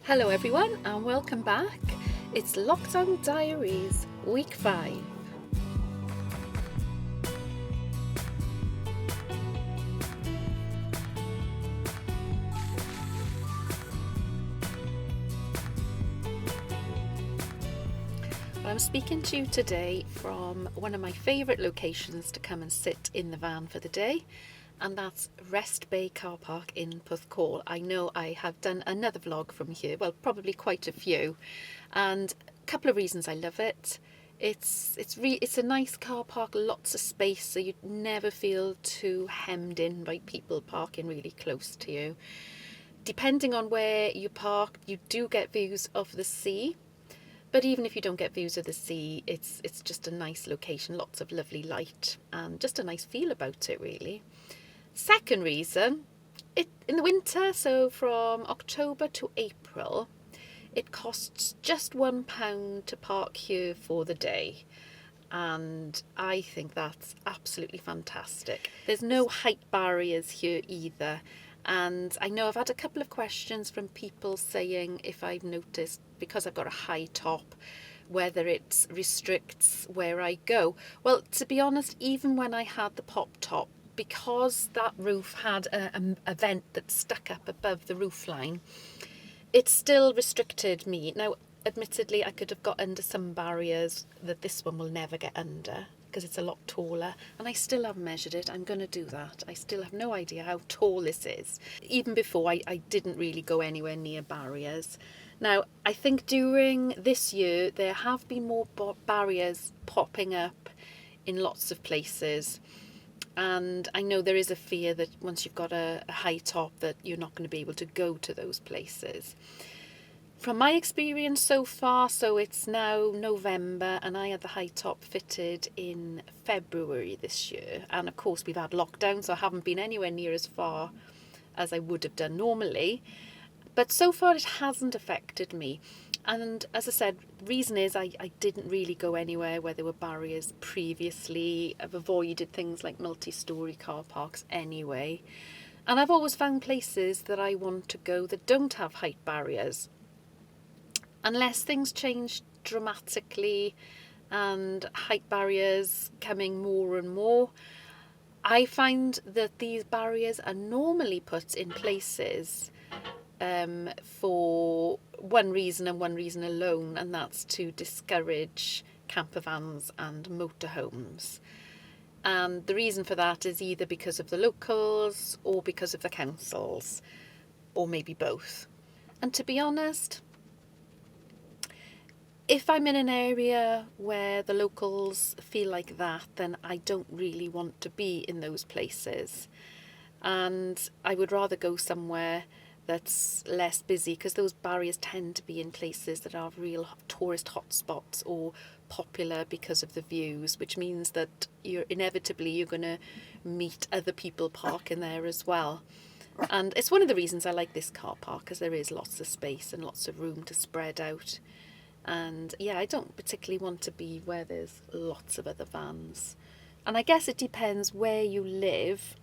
Hello everyone and welcome back. It's Lockdown Diaries, week 5. I'm speaking to you today from one of my favourite locations to come and sit in the van for the day, and that's Rest Bay Car Park in Porthcawl. I know I have done another vlog from here, well, probably quite a few, and a couple of reasons I love it. It's a nice car park, lots of space, so you never feel too hemmed in by people parking really close to you. Depending on where you park, you do get views of the sea. But even if you don't get views of the sea, it's just a nice location, lots of lovely light, and just a nice feel about it, really. Second reason, in the winter, so from October to April, it costs just £1 to park here for the day. And I think that's absolutely fantastic. There's no height barriers here either. And I know I've had a couple of questions from people saying if I've noticed, because I've got a high top, whether it restricts where I go. Well, to be honest, even when I had the pop top, because that roof had a vent that stuck up above the roof line, it still restricted me. Now, admittedly, I could have got under some barriers that this one will never get under because it's a lot taller, and I still haven't measured it. I'm going to do that. I still have no idea how tall this is. Even before, I didn't really go anywhere near barriers. Now, I think during this year, there have been more barriers popping up in lots of places. And I know there is a fear that once you've got a high top that you're not going to be able to go to those places. From my experience so far, so it's now November and I had the high top fitted in February this year. And of course we've had lockdown, so I haven't been anywhere near as far as I would have done normally. But so far it hasn't affected me. And as I said, reason is I didn't really go anywhere where there were barriers previously. I've avoided things like multi-storey car parks anyway. And I've always found places that I want to go that don't have height barriers. Unless things change dramatically and height barriers coming more and more, I find that these barriers are normally put in places for one reason and one reason alone, and that's to discourage campervans and motorhomes. And the reason for that is either because of the locals or because of the councils, or maybe both. And to be honest, if I'm in an area where the locals feel like that, then I don't really want to be in those places. And I would rather go somewhere that's less busy, because those barriers tend to be in places that are real tourist hotspots or popular because of the views, which means that you're going to meet other people parking there as well. And it's one of the reasons I like this car park, because there is lots of space and lots of room to spread out. And yeah, I don't particularly want to be where there's lots of other vans. And I guess it depends where you live.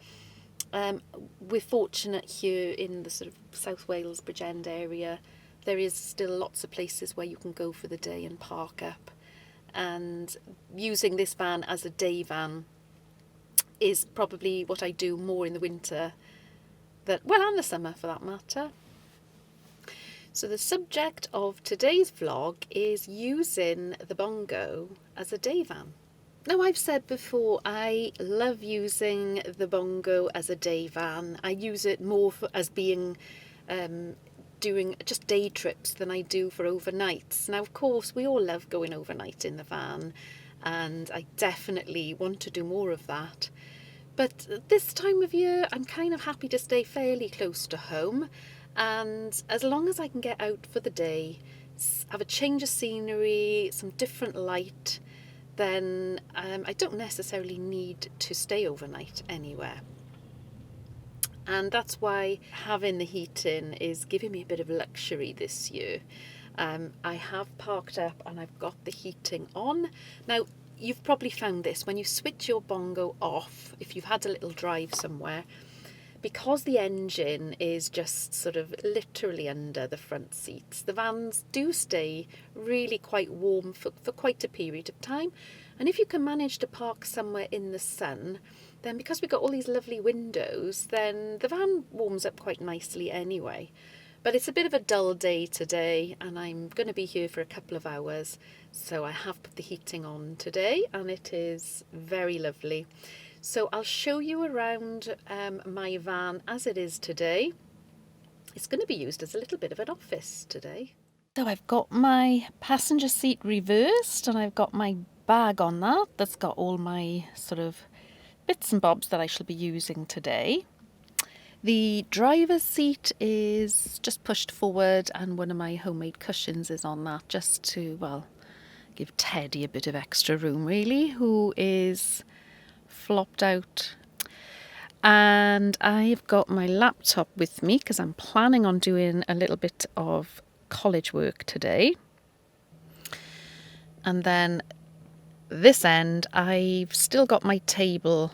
We're fortunate here in the sort of South Wales, Bridgend area. There is still lots of places where you can go for the day and park up. And using this van as a day van is probably what I do more in the winter, and the summer for that matter. So the subject of today's vlog is using the Bongo as a day van. Now, I've said before, I love using the Bongo as a day van. I use it more as being doing just day trips than I do for overnights. Now, of course, we all love going overnight in the van, and I definitely want to do more of that. But this time of year, I'm kind of happy to stay fairly close to home. And as long as I can get out for the day, have a change of scenery, some different light, then I don't necessarily need to stay overnight anywhere. And that's why having the heating is giving me a bit of luxury this year. I have parked up and I've got the heating on. Now, you've probably found this, when you switch your Bongo off, if you've had a little drive somewhere, because the engine is just sort of literally under the front seats, the vans do stay really quite warm for quite a period of time. And if you can manage to park somewhere in the sun, then because we've got all these lovely windows, then the van warms up quite nicely anyway. But it's a bit of a dull day today, and I'm going to be here for a couple of hours, so I have put the heating on today, and it is very lovely. So I'll show you around my van as it is today. It's going to be used as a little bit of an office today. So I've got my passenger seat reversed, and I've got my bag on that's got all my sort of bits and bobs that I shall be using today. The driver's seat is just pushed forward, and one of my homemade cushions is on that, just to, well, give Teddy a bit of extra room really, who is flopped out. And I've got my laptop with me because I'm planning on doing a little bit of college work today. And then this end, I've still got my table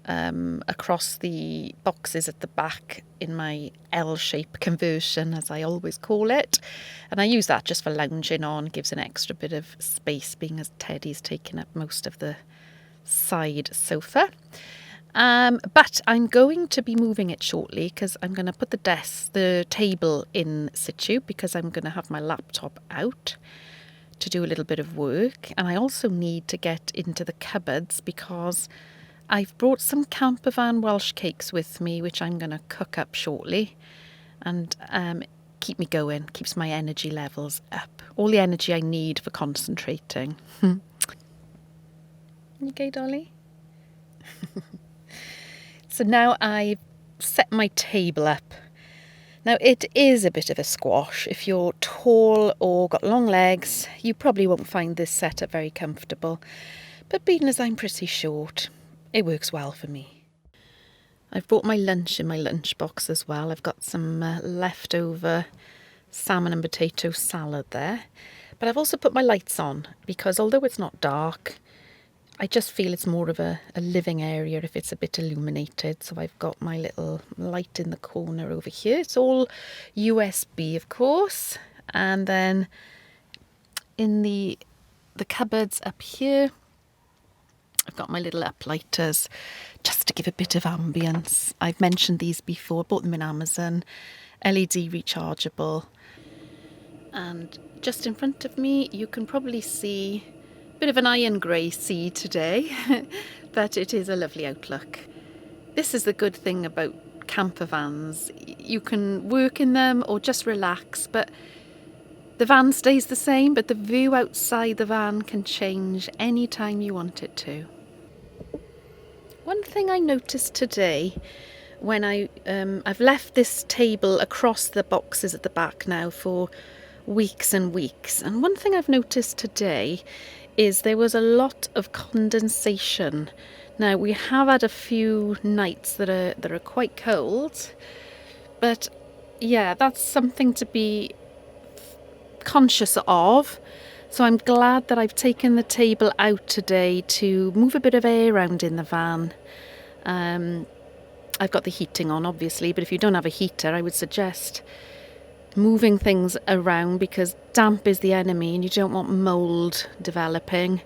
across the boxes at the back in my L-shape conversion, as I always call it. And I use that just for lounging on, gives an extra bit of space, being as Teddy's taking up most of the side sofa. But I'm going to be moving it shortly because I'm going to put the table in situ, because I'm going to have my laptop out to do a little bit of work. And I also need to get into the cupboards because I've brought some campervan Welsh cakes with me, which I'm going to cook up shortly, and keep me going, keeps my energy levels up. All the energy I need for concentrating. You okay, Dolly? So now I've set my table up. Now it is a bit of a squash. If you're tall or got long legs, you probably won't find this setup very comfortable. But being as I'm pretty short, it works well for me. I've brought my lunch in my lunchbox as well. I've got some leftover salmon and potato salad there. But I've also put my lights on because although it's not dark, I just feel it's more of a living area if it's a bit illuminated. So I've got my little light in the corner over here. It's all USB, of course. And then in the cupboards up here, I've got my little uplighters just to give a bit of ambience. I've mentioned these before, bought them in Amazon, LED rechargeable. And just in front of me, you can probably see a bit of an iron grey sea today, but it is a lovely outlook. This is the good thing about camper vans. You can work in them or just relax, but the van stays the same, but the view outside the van can change any time you want it to. One thing I noticed today when I've left this table across the boxes at the back now for weeks and weeks, and one thing I've noticed today is there was a lot of condensation. Now we have had a few nights that are quite cold, but yeah, that's something to be conscious of. So I'm glad that I've taken the table out today to move a bit of air around in the van. I've got the heating on obviously, but if you don't have a heater, I would suggest moving things around because damp is the enemy and you don't want mould developing.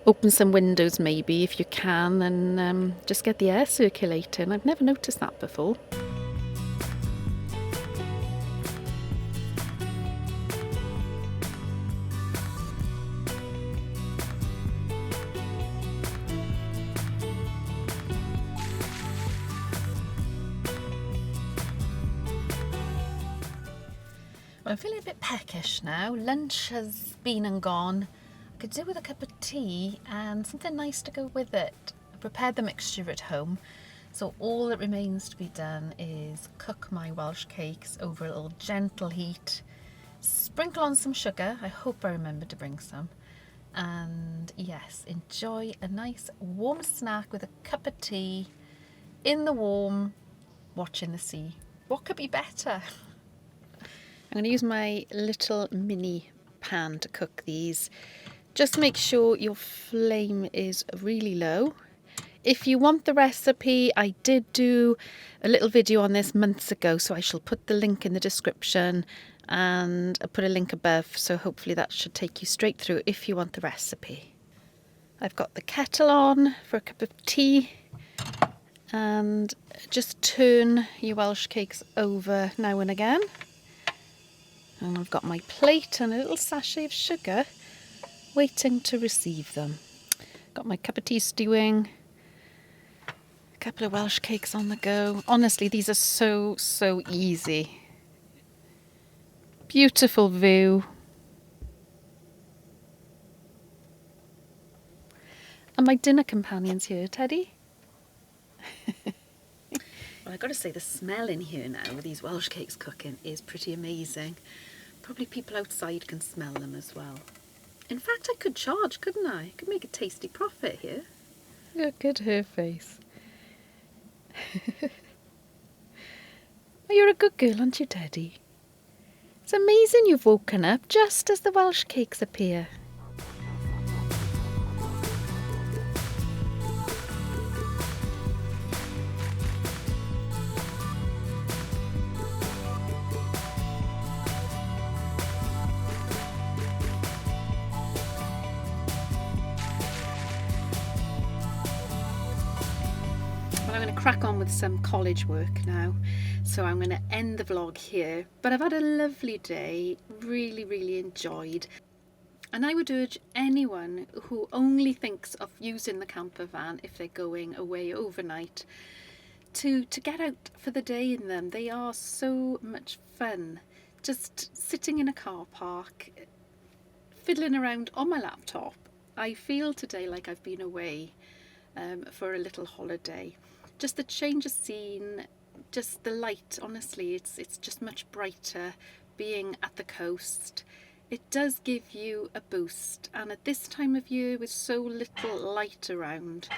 Open some windows maybe if you can, and just get the air circulating. I've never noticed that before. I'm feeling a bit peckish now. Lunch has been and gone. I could do with a cup of tea and something nice to go with it. I prepared the mixture at home, so all that remains to be done is cook my Welsh cakes over a little gentle heat, sprinkle on some sugar, I hope I remember to bring some, and yes, enjoy a nice warm snack with a cup of tea in the warm, watching the sea. What could be better? I'm going to use my little mini pan to cook these. Just make sure your flame is really low. if you want the recipe, I did do a little video on this months ago, so I shall put the link in the description and I'll put a link above, so hopefully that should take you straight through if you want the recipe. I've got the kettle on for a cup of tea, and just turn your Welsh cakes over now and again. And I've got my plate and a little sachet of sugar waiting to receive them. Got my cup of tea stewing, a couple of Welsh cakes on the go. Honestly, these are so easy. Beautiful view. And my dinner companions here, Teddy. Well, I've got to say, the smell in here now with these Welsh cakes cooking is pretty amazing. Probably people outside can smell them as well. In fact, I could charge, couldn't I? I could make a tasty profit here. Look at her face. Oh, you're a good girl, aren't you, Teddy? It's amazing you've woken up just as the Welsh cakes appear. Well, I'm going to crack on with some college work now, so I'm going to end the vlog here. But I've had a lovely day, really enjoyed. And I would urge anyone who only thinks of using the camper van if they're going away overnight to get out for the day in them. They are so much fun. Just sitting in a car park, fiddling around on my laptop. I feel today like I've been away for a little holiday. Just the change of scene, just the light, honestly, it's just much brighter being at the coast. It does give you a boost, and at this time of year with so little light around,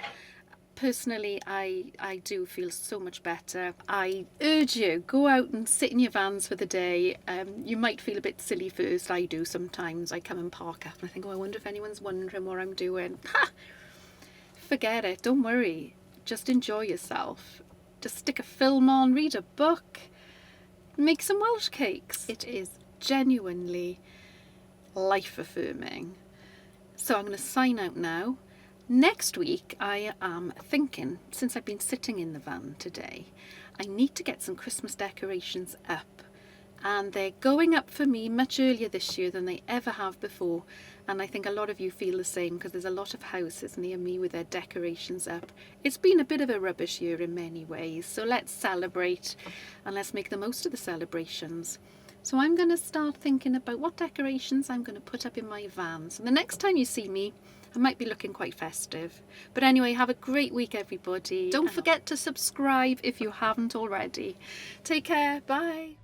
personally I do feel so much better. I urge you, go out and sit in your vans for the day. You might feel a bit silly first. I do sometimes. I come and park up and I think, oh, I wonder if anyone's wondering what I'm doing. Ha! Forget it, don't worry. Just enjoy yourself. Just stick a film on, read a book, make some Welsh cakes. It is genuinely life affirming. So I'm going to sign out now. Next week I am thinking, since I've been sitting in the van today, I need to get some Christmas decorations up. And they're going up for me much earlier this year than they ever have before, and I think a lot of you feel the same because there's a lot of houses near me with their decorations up. It's been a bit of a rubbish year in many ways, so let's celebrate and let's make the most of the celebrations. So I'm going to start thinking about what decorations I'm going to put up in my van. So the next time you see me, I might be looking quite festive. But anyway, have a great week, everybody. Don't forget to subscribe if you haven't already. Take care. Bye.